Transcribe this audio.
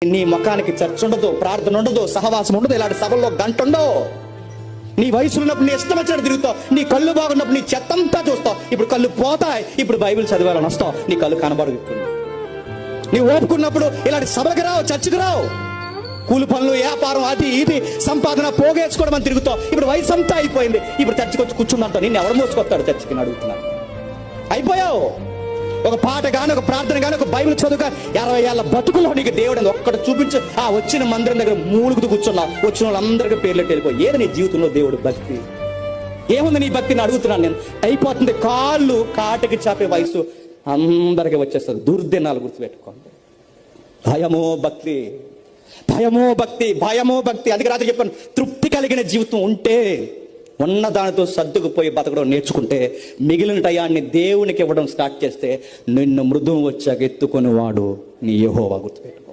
నీ ముఖానికి చర్చ ఉండదు, ప్రార్థన ఉండదు, సహవాసం ఉండదు, ఇలాంటి సభల్లో గంట ఉండవు. నీ వయసు ఉన్నప్పుడు నీ ఇష్టం వచ్చినట్టు తిరుగుతావు. నీ కళ్ళు బాగున్నప్పుడు నీ చెత్తంతా చూస్తావు. ఇప్పుడు కళ్ళు పోతాయి, ఇప్పుడు బైబిల్ చదివాలని వస్తావు, నీ కళ్ళు కనబడదు. నీ ఓపుకున్నప్పుడు ఇలాంటి సభలకు రావు, చర్చకు రావు. కూలి పనులు, వ్యాపారం, అది ఇది సంపాదన పోగేసుకోవడం అని తిరుగుతావు. ఇప్పుడు వయసు అంతా అయిపోయింది, ఇప్పుడు చర్చకు వచ్చి కూర్చుందంటావు. నిన్ను ఎవరు మోసుకొస్తాడు చర్చకి అడుగుతున్నాను. అయిపోయావు. ఒక పాట కానీ, ఒక ప్రార్థన కానీ, ఒక బైబిల్ చదువు కానీ, 60 ఏళ్ళ బతుకులో నీకు దేవుడు అని ఒక్కటి చూపించు. ఆ వచ్చిన మందిరం దగ్గర మూలుగుతూ కూర్చున్నా, వచ్చిన వాళ్ళందరికీ పేర్లెట్టి వెళ్ళిపో. ఏది నీ జీవితంలో దేవుడు భక్తి? ఏముంది నీ భక్తిని అడుగుతున్నాను నేను. అయిపోతుంది. కాళ్ళు కాటికి చాపే వయసు అందరికీ వచ్చేస్తుంది. దుర్దినాలు గుర్తుపెట్టుకోండి. భయమో భక్తి, భయమో భక్తి, భయమో భక్తి. అందుకే రాత్రి చెప్పాను, తృప్తి కలిగిన జీవితం ఉంటే, ఉన్న దానితో సర్దుకుపోయి బతకడం నేర్చుకుంటే, మిగిలిన టయాన్ని దేవునికి ఇవ్వడం స్టార్ట్ చేస్తే, నిన్ను మృదువు వచ్చాక ఎత్తుకొని వాడు నీ యెహోవా. గుర్తుపెట్టు.